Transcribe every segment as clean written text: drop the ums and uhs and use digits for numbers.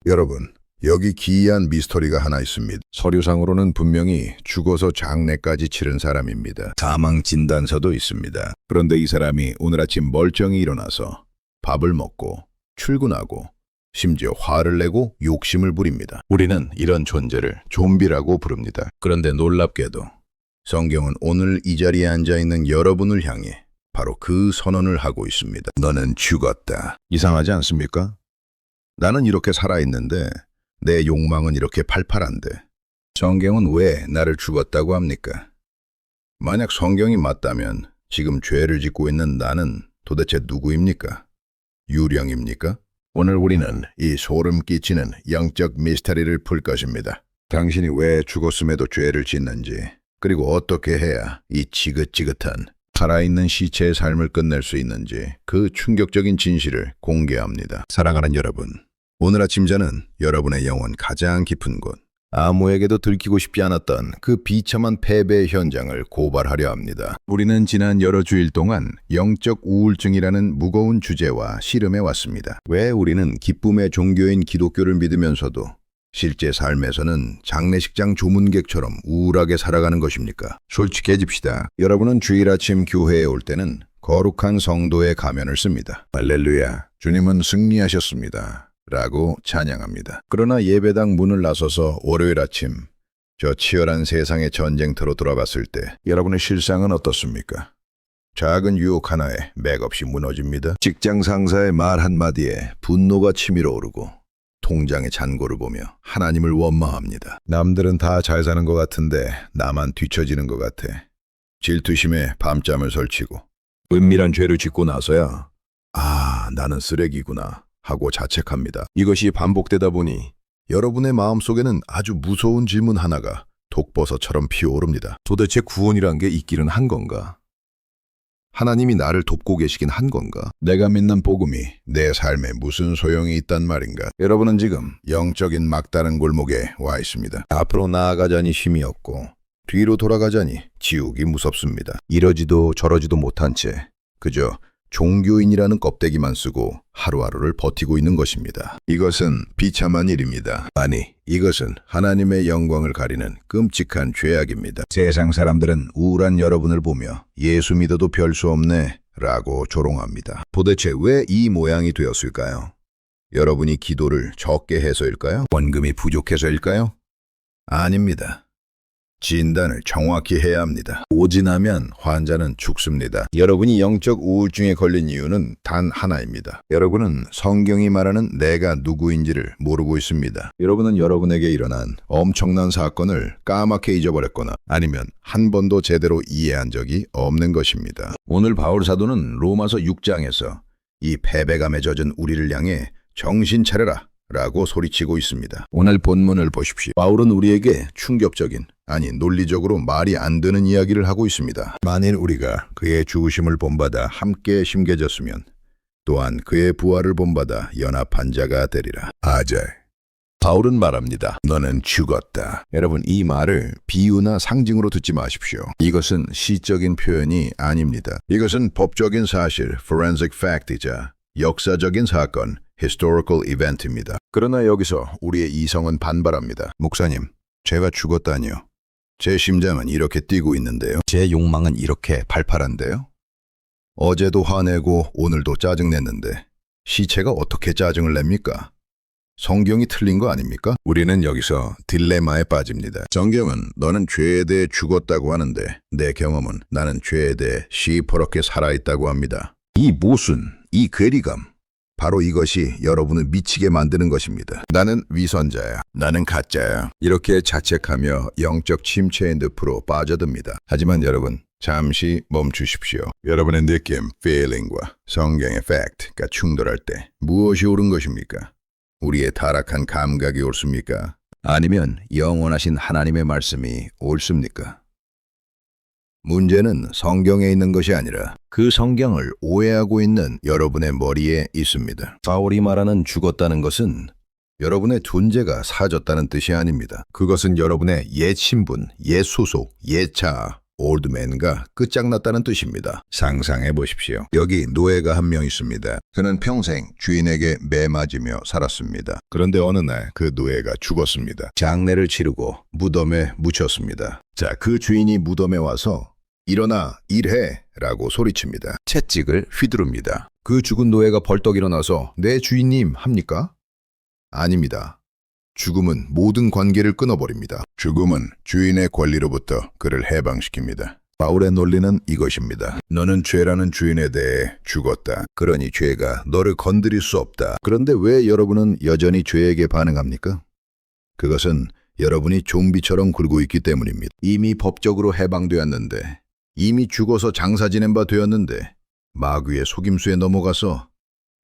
여러분, 여기 기이한 미스터리가 하나 있습니다. 서류상으로는 분명히 죽어서 장례까지 치른 사람입니다. 사망 진단서도 있습니다. 그런데 이 사람이 오늘 아침 멀쩡히 일어나서 밥을 먹고 출근하고 심지어 화를 내고 욕심을 부립니다. 우리는 이런 존재를 좀비라고 부릅니다. 그런데 놀랍게도 성경은 오늘 이 자리에 앉아있는 여러분을 향해 바로 그 선언을 하고 있습니다. 너는 죽었다. 이상하지 않습니까? 나는 이렇게 살아있는데 내 욕망은 이렇게 팔팔한데 성경은 왜 나를 죽었다고 합니까? 만약 성경이 맞다면 지금 죄를 짓고 있는 나는 도대체 누구입니까? 유령입니까? 오늘 우리는 이 소름 끼치는 영적 미스터리를 풀 것입니다. 당신이 왜 죽었음에도 죄를 짓는지, 그리고 어떻게 해야 이 지긋지긋한 살아있는 시체의 삶을 끝낼 수 있는지 그 충격적인 진실을 공개합니다. 사랑하는 여러분, 오늘 아침 저는 여러분의 영혼 가장 깊은 곳, 아무에게도 들키고 싶지 않았던 그 비참한 패배의 현장을 고발하려 합니다. 우리는 지난 여러 주일 동안 영적 우울증이라는 무거운 주제와 씨름해 왔습니다. 왜 우리는 기쁨의 종교인 기독교를 믿으면서도 실제 삶에서는 장례식장 조문객처럼 우울하게 살아가는 것입니까? 솔직해집시다. 여러분은 주일 아침 교회에 올 때는 거룩한 성도의 가면을 씁니다. 할렐루야, 주님은 승리하셨습니다. 라고 찬양합니다. 그러나 예배당 문을 나서서 월요일 아침 저 치열한 세상의 전쟁터로 돌아갔을 때 여러분의 실상은 어떻습니까? 작은 유혹 하나에 맥없이 무너집니다. 직장 상사의 말 한마디에 분노가 치밀어 오르고 통장의 잔고를 보며 하나님을 원망합니다. 남들은 다 잘 사는 것 같은데 나만 뒤처지는 것 같아. 질투심에 밤잠을 설치고 은밀한 죄를 짓고 나서야 나는 쓰레기구나 하고 자책합니다. 이것이 반복되다 보니 여러분의 마음속에는 아주 무서운 질문 하나가 독버섯처럼 피어오릅니다. 도대체 구원이란 게 있기는 한 건가? 하나님이 나를 돕고 계시긴 한 건가? 내가 믿는 복음이 내 삶에 무슨 소용이 있단 말인가? 여러분은 지금 영적인 막다른 골목에 와 있습니다. 앞으로 나아가자니 힘이 없고 뒤로 돌아가자니 지옥이 무섭습니다. 이러지도 저러지도 못한 채 그저 종교인이라는 껍데기만 쓰고 하루하루를 버티고 있는 것입니다. 이것은 비참한 일입니다. 아니, 이것은 하나님의 영광을 가리는 끔찍한 죄악입니다. 세상 사람들은 우울한 여러분을 보며 예수 믿어도 별 수 없네 라고 조롱합니다. 도대체 왜 이 모양이 되었을까요? 여러분이 기도를 적게 해서일까요? 원금이 부족해서일까요? 아닙니다. 진단을 정확히 해야 합니다. 오진하면 환자는 죽습니다. 여러분이 영적 우울증에 걸린 이유는 단 하나입니다. 여러분은 성경이 말하는 내가 누구인지를 모르고 있습니다. 여러분은 여러분에게 일어난 엄청난 사건을 까맣게 잊어버렸거나 아니면 한 번도 제대로 이해한 적이 없는 것입니다. 오늘 바울 사도는 로마서 6장에서 이 패배감에 젖은 우리를 향해 정신 차려라 라고 소리치고 있습니다. 오늘 본문을 보십시오. 바울은 우리에게 충격적인, 아니 논리적으로 말이 안 되는 이야기를 하고 있습니다. 만일 우리가 그의 죽으심을 본받아 함께 심겨졌으면 또한 그의 부활을 본받아 연합한 자가 되리라. 아자이. 바울은 말합니다. 너는 죽었다. 여러분, 이 말을 비유나 상징으로 듣지 마십시오. 이것은 시적인 표현이 아닙니다. 이것은 법적인 사실, forensic fact이자 역사적인 사건, historical event입니다. 그러나 여기서 우리의 이성은 반발합니다. 목사님, 제가 죽었다니요. 제 심장은 이렇게 뛰고 있는데요. 제 욕망은 이렇게 팔팔한데요. 어제도 화내고 오늘도 짜증냈는데 시체가 어떻게 짜증을 냅니까? 성경이 틀린 거 아닙니까? 우리는 여기서 딜레마에 빠집니다. 성경은 너는 죄에 대해 죽었다고 하는데 내 경험은 나는 죄에 대해 시퍼렇게 살아있다고 합니다. 이 괴리감, 바로 이것이 여러분을 미치게 만드는 것입니다. 나는 위선자야. 나는 가짜야. 이렇게 자책하며 영적 침체의 늪으로 빠져듭니다. 하지만 여러분, 잠시 멈추십시오. 여러분의 느낌, feeling과 성경의 fact가 충돌할 때 무엇이 옳은 것입니까? 우리의 타락한 감각이 옳습니까? 아니면 영원하신 하나님의 말씀이 옳습니까? 문제는 성경에 있는 것이 아니라 그 성경을 오해하고 있는 여러분의 머리에 있습니다. 바울이 말하는 죽었다는 것은 여러분의 존재가 사라졌다는 뜻이 아닙니다. 그것은 여러분의 옛 신분, 옛 소속, 옛 자아, 올드맨과 끝장났다는 뜻입니다. 상상해 보십시오. 여기 노예가 한 명 있습니다. 그는 평생 주인에게 매맞으며 살았습니다. 그런데 어느 날 그 노예가 죽었습니다. 장례를 치르고 무덤에 묻혔습니다. 자, 그 주인이 무덤에 와서 일어나 일해 라고 소리칩니다. 채찍을 휘두릅니다. 그 죽은 노예가 벌떡 일어나서 내 주인님 합니까? 아닙니다. 죽음은 모든 관계를 끊어버립니다. 죽음은 주인의 권리로부터 그를 해방시킵니다. 바울의 논리는 이것입니다. 너는 죄라는 주인에 대해 죽었다. 그러니 죄가 너를 건드릴 수 없다. 그런데 왜 여러분은 여전히 죄에게 반응합니까? 그것은 여러분이 좀비처럼 굴고 있기 때문입니다. 이미 법적으로 해방되었는데, 이미 죽어서 장사 지낸 바 되었는데 마귀의 속임수에 넘어가서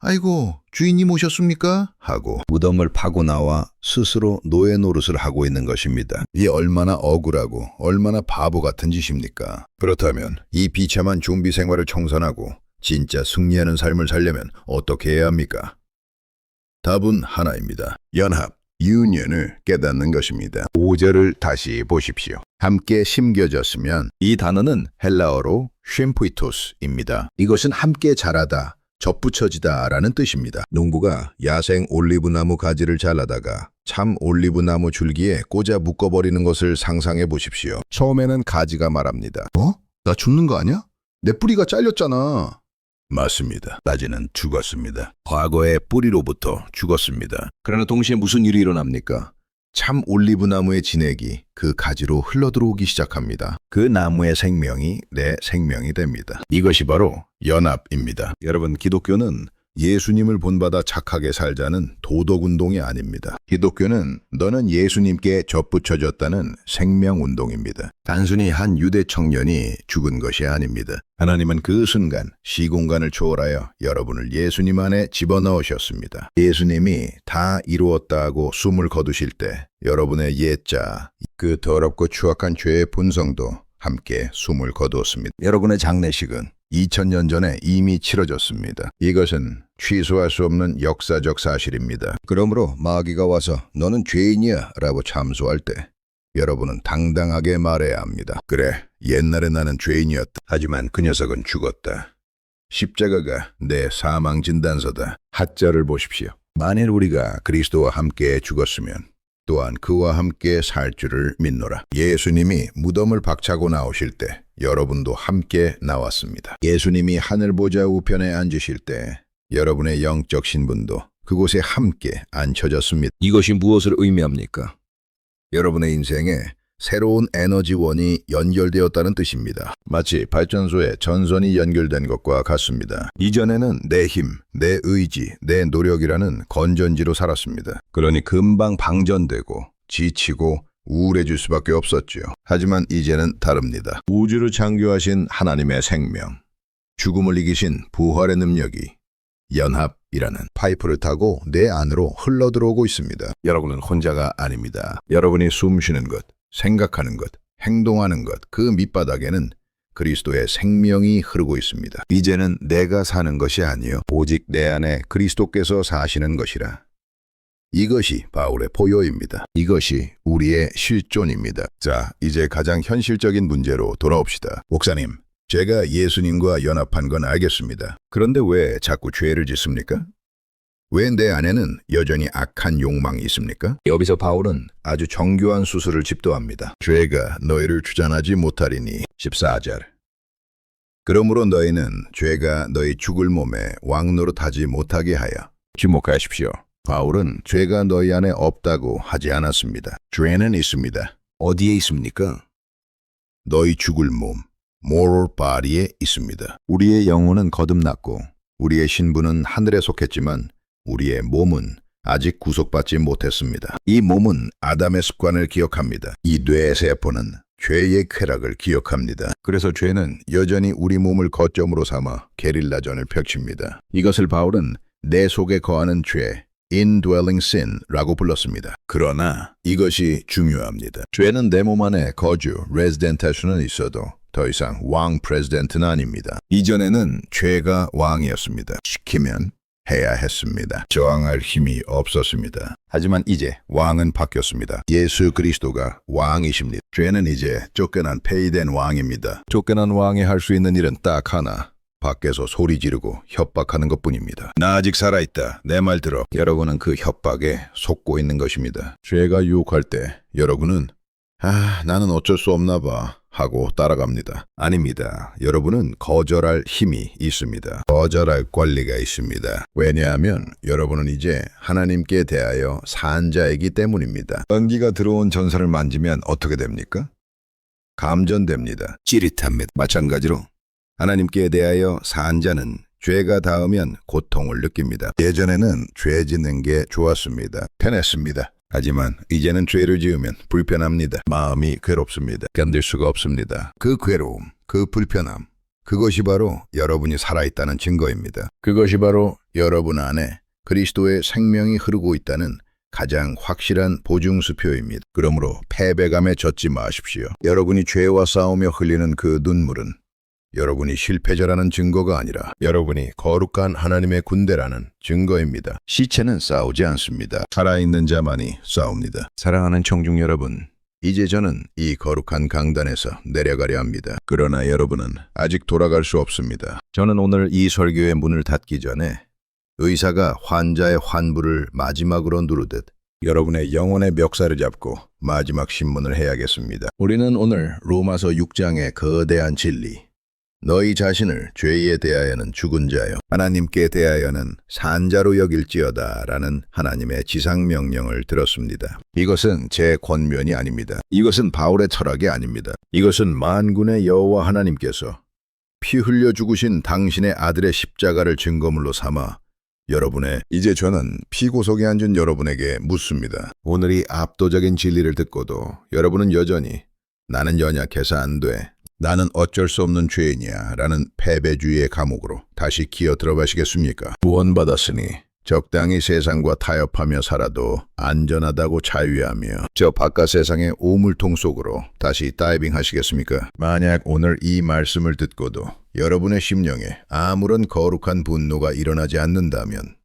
아이고 주인님 오셨습니까? 하고 무덤을 파고 나와 스스로 노예 노릇을 하고 있는 것입니다. 이 얼마나 억울하고 얼마나 바보 같은 짓입니까? 그렇다면 이 비참한 좀비 생활을 청산하고 진짜 승리하는 삶을 살려면 어떻게 해야 합니까? 답은 하나입니다. 연합, 유니언을 깨닫는 것입니다. 5절을 다시 보십시오. 함께 심겨졌으면 이 단어는 헬라어로 쉼프이토스입니다. 이것은 함께 자라다, 접붙여지다 라는 뜻입니다. 농부가 야생 올리브나무 가지를 잘라다가 참 올리브나무 줄기에 꽂아 묶어버리는 것을 상상해 보십시오. 처음에는 가지가 말합니다. 나 죽는 거 아니야? 내 뿌리가 잘렸잖아. 맞습니다. 가지는 죽었습니다. 과거의 뿌리로부터 죽었습니다. 그러나 동시에 무슨 일이 일어납니까? 참 올리브나무의 진액이 그 가지로 흘러들어오기 시작합니다. 그 나무의 생명이 내 생명이 됩니다. 이것이 바로 연합입니다. 여러분, 기독교는 예수님을 본받아 착하게 살자는 도덕운동이 아닙니다. 기독교는 너는 예수님께 접붙여졌다는 생명운동입니다. 단순히 한 유대 청년이 죽은 것이 아닙니다. 하나님은 그 순간 시공간을 초월하여 여러분을 예수님 안에 집어넣으셨습니다. 예수님이 다 이루었다고 숨을 거두실 때 여러분의 옛자, 그 더럽고 추악한 죄의 본성도 함께 숨을 거두었습니다. 여러분의 장례식은 2000년 전에 이미 치러졌습니다. 이것은 취소할 수 없는 역사적 사실입니다. 그러므로 마귀가 와서 너는 죄인이야 라고 참소할 때 여러분은 당당하게 말해야 합니다. 그래, 옛날에 나는 죄인이었다. 하지만 그 녀석은 죽었다. 십자가가 내 사망 진단서다. 하자를 보십시오. 만일 우리가 그리스도와 함께 죽었으면 또한 그와 함께 살 줄을 믿노라. 예수님이 무덤을 박차고 나오실 때 여러분도 함께 나왔습니다. 예수님이 하늘보좌 우편에 앉으실 때 여러분의 영적 신분도 그곳에 함께 앉혀졌습니다. 이것이 무엇을 의미합니까? 여러분의 인생에 새로운 에너지원이 연결되었다는 뜻입니다. 마치 발전소에 전선이 연결된 것과 같습니다. 이전에는 내 힘, 내 의지, 내 노력이라는 건전지로 살았습니다. 그러니 금방 방전되고 지치고 우울해질 수밖에 없었죠. 하지만 이제는 다릅니다. 우주를 창조하신 하나님의 생명, 죽음을 이기신 부활의 능력이 연합이라는 파이프를 타고 내 안으로 흘러들어오고 있습니다. 여러분은 혼자가 아닙니다. 여러분이 숨쉬는 것, 생각하는 것, 행동하는 것, 그 밑바닥에는 그리스도의 생명이 흐르고 있습니다. 이제는 내가 사는 것이 아니요 오직 내 안에 그리스도께서 사시는 것이라. 이것이 바울의 포효입니다. 이것이 우리의 실존입니다. 자, 이제 가장 현실적인 문제로 돌아옵시다. 목사님, 제가 예수님과 연합한 건 알겠습니다. 그런데 왜 자꾸 죄를 짓습니까? 왜 내 안에는 여전히 악한 욕망이 있습니까? 여기서 바울은 아주 정교한 수술을 집도합니다. 죄가 너희를 주장하지 못하리니 14절. 그러므로 너희는 죄가 너희 죽을 몸에 왕노릇하지 못하게 하여. 주목하십시오. 바울은 죄가 너희 안에 없다고 하지 않았습니다. 죄는 있습니다. 어디에 있습니까? 너희 죽을 몸, moral body에 있습니다. 우리의 영혼은 거듭났고 우리의 신분은 하늘에 속했지만 우리의 몸은 아직 구속받지 못했습니다. 이 몸은 아담의 습관을 기억합니다. 이 뇌세포는 죄의 쾌락을 기억합니다. 그래서 죄는 여전히 우리 몸을 거점으로 삼아 게릴라전을 펼칩니다. 이것을 바울은 내 속에 거하는 죄, indwelling sin라고 불렀습니다. 그러나 이것이 중요합니다. 죄는 내 몸 안에 거주, resident할 수는 있어도 더 이상 왕 프레지던트는 아닙니다. 이전에는 죄가 왕이었습니다. 시키면 해야 했습니다. 저항할 힘이 없었습니다. 하지만 이제 왕은 바뀌었습니다. 예수 그리스도가 왕이십니다. 죄는 이제 쫓겨난 폐위된 왕입니다. 쫓겨난 왕이 할 수 있는 일은 딱 하나. 밖에서 소리 지르고 협박하는 것뿐입니다. 나 아직 살아있다. 내 말 들어. 여러분은 그 협박에 속고 있는 것입니다. 죄가 유혹할 때 여러분은 나는 어쩔 수 없나 봐 하고 따라갑니다. 아닙니다. 여러분은 거절할 힘이 있습니다. 거절할 권리가 있습니다. 왜냐하면 여러분은 이제 하나님께 대하여 산 자이기 때문입니다. 연기가 들어온 전사를 만지면 어떻게 됩니까? 감전됩니다. 찌릿합니다. 마찬가지로 하나님께 대하여 산 자는 죄가 닿으면 고통을 느낍니다. 예전에는 죄 짓는 게 좋았습니다. 편했습니다. 하지만 이제는 죄를 지으면 불편합니다. 마음이 괴롭습니다. 견딜 수가 없습니다. 그 괴로움, 그 불편함, 그것이 바로 여러분이 살아있다는 증거입니다. 그것이 바로 여러분 안에 그리스도의 생명이 흐르고 있다는 가장 확실한 보증수표입니다. 그러므로 패배감에 젖지 마십시오. 여러분이 죄와 싸우며 흘리는 그 눈물은 여러분이 실패자라는 증거가 아니라 여러분이 거룩한 하나님의 군대라는 증거입니다. 시체는 싸우지 않습니다. 살아있는 자만이 싸웁니다. 사랑하는 청중 여러분, 이제 저는 이 거룩한 강단에서 내려가려 합니다. 그러나 여러분은 아직 돌아갈 수 없습니다. 저는 오늘 이 설교의 문을 닫기 전에 의사가 환자의 환부를 마지막으로 누르듯 여러분의 영혼의 멱살을 잡고 마지막 신문을 해야겠습니다. 우리는 오늘 로마서 6장의 거대한 진리, 너희 자신을 죄에 대하여는 죽은 자요 하나님께 대하여는 산 자로 여길지어다 라는 하나님의 지상명령을 들었습니다. 이것은 제 권면이 아닙니다. 이것은 바울의 철학이 아닙니다. 이것은 만군의 여호와 하나님께서 피 흘려 죽으신 당신의 아들의 십자가를 증거물로 삼아 이제 저는 피고석에 앉은 여러분에게 묻습니다. 오늘 이 압도적인 진리를 듣고도 여러분은 여전히 나는 연약해서 안 돼, 나는 어쩔 수 없는 죄인이야 라는 패배주의의 감옥으로 다시 기어 들어가시겠습니까? 구원받았으니 적당히 세상과 타협하며 살아도 안전하다고 자유하며 저 바깥 세상의 우물통 속으로 다시 다이빙 하시겠습니까? 만약 오늘 이 말씀을 듣고도 여러분의 심령에 아무런 거룩한 분노가 일어나지 않는다면,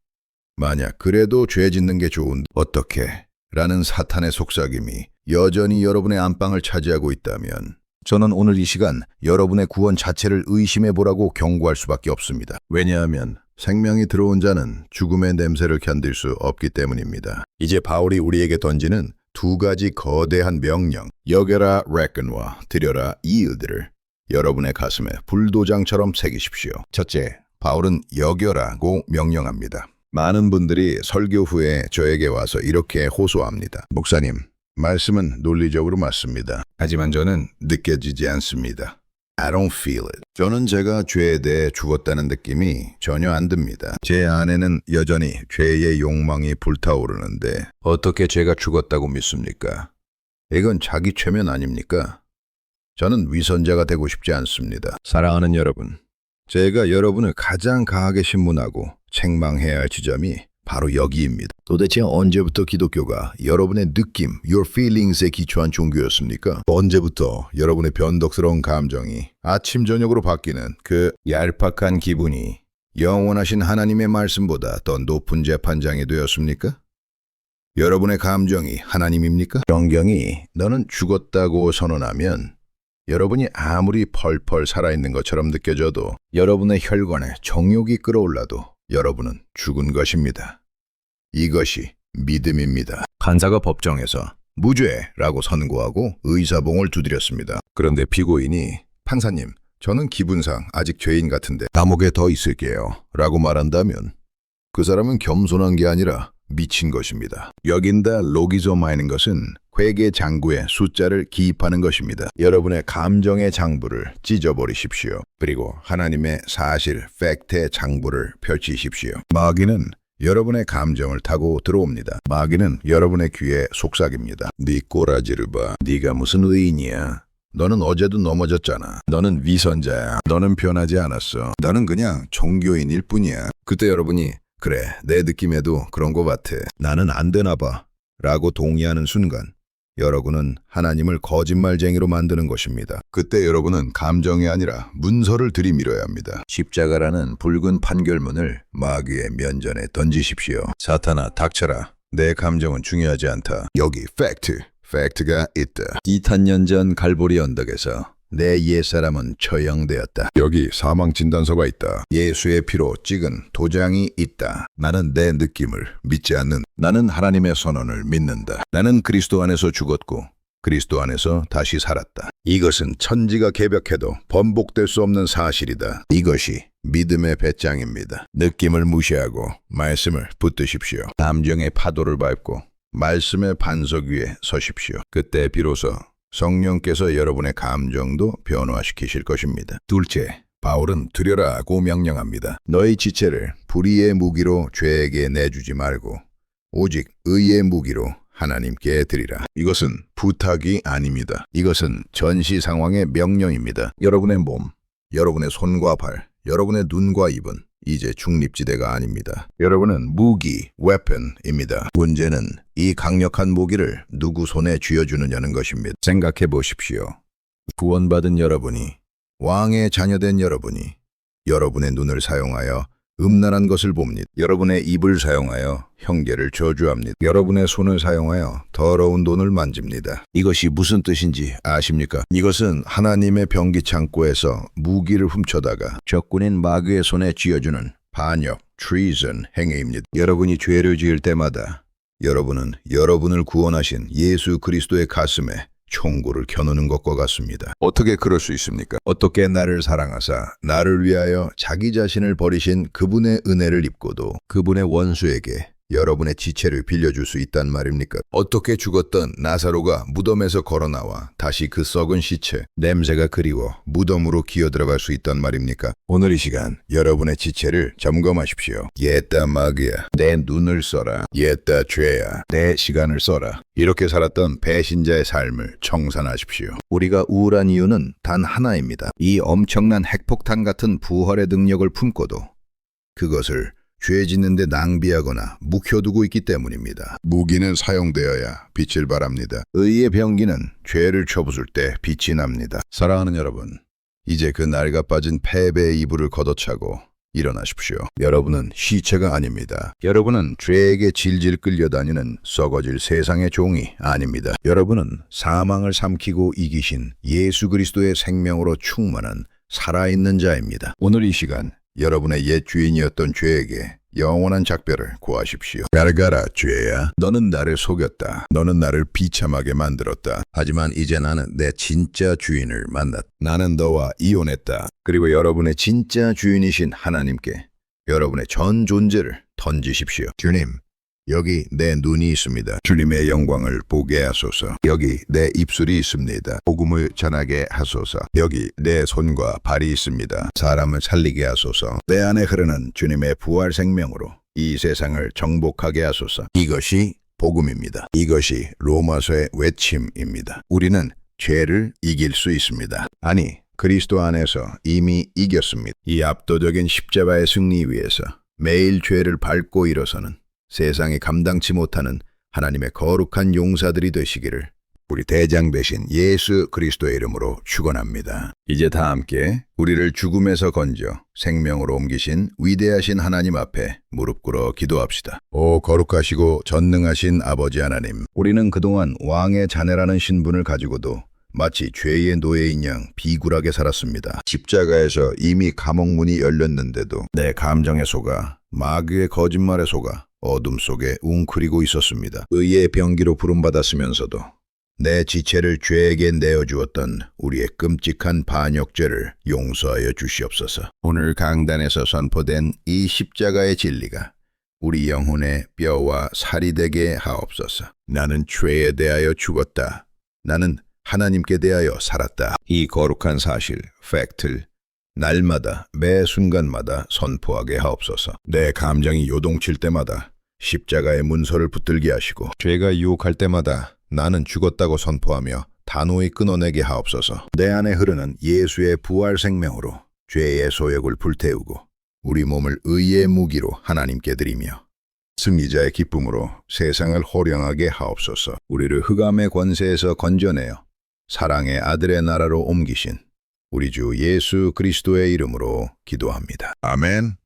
만약 그래도 죄 짓는 게 좋은데 어떻게? 라는 사탄의 속삭임이 여전히 여러분의 안방을 차지하고 있다면 저는 오늘 이 시간 여러분의 구원 자체를 의심해보라고 경고할 수밖에 없습니다. 왜냐하면 생명이 들어온 자는 죽음의 냄새를 견딜 수 없기 때문입니다. 이제 바울이 우리에게 던지는 두 가지 거대한 명령, 여겨라 reckon과 드려라 yield를 여러분의 가슴에 불도장처럼 새기십시오. 첫째, 바울은 여겨라고 명령합니다. 많은 분들이 설교 후에 저에게 와서 이렇게 호소합니다. 목사님, 말씀은 논리적으로 맞습니다. 하지만 저는 느껴지지 않습니다. I don't feel it. 저는 제가 죄에 대해 죽었다는 느낌이 전혀 안 듭니다. 제 안에는 여전히 죄의 욕망이 불타오르는데 어떻게 제가 죽었다고 믿습니까? 이건 자기 최면 아닙니까? 저는 위선자가 되고 싶지 않습니다. 사랑하는 여러분, 제가 여러분을 가장 강하게 신문하고 책망해야 할 지점이 바로 여기입니다. 도대체 언제부터 기독교가 여러분의 느낌, your feelings에 기초한 종교였습니까? 언제부터 여러분의 변덕스러운 감정이 아침 저녁으로 바뀌는 그 얄팍한 기분이 영원하신 하나님의 말씀보다 더 높은 재판장이 되었습니까? 여러분의 감정이 하나님입니까? 성경이 너는 죽었다고 선언하면 여러분이 아무리 펄펄 살아있는 것처럼 느껴져도, 여러분의 혈관에 정욕이 끌어올라도 여러분은 죽은 것입니다. 이것이 믿음입니다. 간사가 법정에서 무죄라고 선고하고 의사봉을 두드렸습니다. 그런데 피고인이 판사님, 저는 기분상 아직 죄인 같은데 감옥에 더 있을게요 라고 말한다면 그 사람은 겸손한 게 아니라 미친 것입니다. 여긴다 로기조마이는 것은 회계 장부에 숫자를 기입하는 것입니다. 여러분의 감정의 장부를 찢어버리십시오. 그리고 하나님의 사실, 팩트의 장부를 펼치십시오. 마귀는 여러분의 감정을 타고 들어옵니다. 마귀는 여러분의 귀에 속삭입니다. 네 꼬라지를 봐. 네가 무슨 의인이야. 너는 어제도 넘어졌잖아. 너는 위선자야. 너는 변하지 않았어. 너는 그냥 종교인일 뿐이야. 그때 여러분이 그래, 내 느낌에도 그런 거 같아. 나는 안 되나 봐 라고 동의하는 순간 여러분은 하나님을 거짓말쟁이로 만드는 것입니다. 그때 여러분은 감정이 아니라 문서를 들이밀어야 합니다. 십자가라는 붉은 판결문을 마귀의 면전에 던지십시오. 사탄아, 닥쳐라. 내 감정은 중요하지 않다. 여기 팩트가 있다. 2000년 전 갈보리 언덕에서 내 옛사람은 처형되었다. 여기 사망진단서가 있다. 예수의 피로 찍은 도장이 있다. 나는 내 느낌을 믿지 않는. 나는 하나님의 선언을 믿는다. 나는 그리스도 안에서 죽었고 그리스도 안에서 다시 살았다. 이것은 천지가 개벽해도 번복될 수 없는 사실이다. 이것이 믿음의 배짱입니다. 느낌을 무시하고 말씀을 붙드십시오. 감정의 파도를 밟고 말씀의 반석 위에 서십시오. 그때 비로소 성령께서 여러분의 감정도 변화시키실 것입니다. 둘째, 바울은 두려라고 명령합니다. 너희 지체를 불의의 무기로 죄에게 내주지 말고 오직 의의 무기로 하나님께 드리라. 이것은 부탁이 아닙니다. 이것은 전시 상황의 명령입니다. 여러분의 몸, 여러분의 손과 발, 여러분의 눈과 입은 이제 중립지대가 아닙니다. 여러분은 무기, weapon입니다. 문제는 이 강력한 무기를 누구 손에 쥐어주느냐는 것입니다. 생각해 보십시오. 구원받은 여러분이, 왕의 자녀된 여러분이 여러분의 눈을 사용하여 음란한 것을 봅니다. 여러분의 입을 사용하여 형제를 저주합니다. 여러분의 손을 사용하여 더러운 돈을 만집니다. 이것이 무슨 뜻인지 아십니까? 이것은 하나님의 병기 창고에서 무기를 훔쳐다가 적군인 마귀의 손에 쥐어주는 반역, treason 행위입니다. 여러분이 죄를 지을 때마다 여러분은 여러분을 구원하신 예수 그리스도의 가슴에 총구를 겨누는 것과 같습니다. 어떻게 그럴 수 있습니까? 어떻게 나를 사랑하사 나를 위하여 자기 자신을 버리신 그분의 은혜를 입고도 그분의 원수에게 여러분의 지체를 빌려줄 수 있단 말입니까? 어떻게 죽었던 나사로가 무덤에서 걸어나와 다시 그 썩은 시체, 냄새가 그리워 무덤으로 기어들어갈 수 있단 말입니까? 오늘 이 시간 여러분의 지체를 점검하십시오. 옛다 마귀야, 내 눈을 써라. 옛다 죄야, 내 시간을 써라. 이렇게 살았던 배신자의 삶을 청산하십시오. 우리가 우울한 이유는 단 하나입니다. 이 엄청난 핵폭탄 같은 부활의 능력을 품고도 그것을 죄 짓는 데 낭비하거나 묵혀두고 있기 때문입니다. 무기는 사용되어야 빛을 발합니다. 의의 병기는 죄를 쳐부술 때 빛이 납니다. 사랑하는 여러분, 이제 그 낡아 빠진 패배의 이불을 걷어차고 일어나십시오. 여러분은 시체가 아닙니다. 여러분은 죄에게 질질 끌려다니는 썩어질 세상의 종이 아닙니다. 여러분은 사망을 삼키고 이기신 예수 그리스도의 생명으로 충만한 살아있는 자입니다. 오늘 이 시간 여러분의 옛 주인이었던 죄에게 영원한 작별을 구하십시오. 가라 죄야, 너는 나를 속였다. 너는 나를 비참하게 만들었다. 하지만 이제 나는 내 진짜 주인을 만났다. 나는 너와 이혼했다. 그리고 여러분의 진짜 주인이신 하나님께 여러분의 전 존재를 던지십시오. 주님, 여기 내 눈이 있습니다. 주님의 영광을 보게 하소서. 여기 내 입술이 있습니다. 복음을 전하게 하소서. 여기 내 손과 발이 있습니다. 사람을 살리게 하소서. 내 안에 흐르는 주님의 부활 생명으로 이 세상을 정복하게 하소서. 이것이 복음입니다. 이것이 로마서의 외침입니다. 우리는 죄를 이길 수 있습니다. 아니, 그리스도 안에서 이미 이겼습니다. 이 압도적인 십자가의 승리 위에서 매일 죄를 밟고 일어서는 세상이 감당치 못하는 하나님의 거룩한 용사들이 되시기를 우리 대장 되신 예수 그리스도의 이름으로 축원합니다. 이제 다 함께 우리를 죽음에서 건져 생명으로 옮기신 위대하신 하나님 앞에 무릎 꿇어 기도합시다. 오 거룩하시고 전능하신 아버지 하나님, 우리는 그동안 왕의 자녀라는 신분을 가지고도 마치 죄의 노예인 양 비굴하게 살았습니다. 십자가에서 이미 감옥문이 열렸는데도 내 감정에 속아 마귀의 거짓말에 속아 어둠 속에 웅크리고 있었습니다. 의의 병기로 부름받았으면서도 내 지체를 죄에게 내어주었던 우리의 끔찍한 반역죄를 용서하여 주시옵소서. 오늘 강단에서 선포된 이 십자가의 진리가 우리 영혼의 뼈와 살이 되게 하옵소서. 나는 죄에 대하여 죽었다. 나는 하나님께 대하여 살았다. 이 거룩한 사실, 팩트를 날마다 매 순간마다 선포하게 하옵소서. 내 감정이 요동칠 때마다 십자가의 문서를 붙들게 하시고 죄가 유혹할 때마다 나는 죽었다고 선포하며 단호히 끊어내게 하옵소서. 내 안에 흐르는 예수의 부활 생명으로 죄의 소욕을 불태우고 우리 몸을 의의 무기로 하나님께 드리며 승리자의 기쁨으로 세상을 호령하게 하옵소서. 우리를 흑암의 권세에서 건져내어 사랑의 아들의 나라로 옮기신 우리 주 예수 그리스도의 이름으로 기도합니다. 아멘.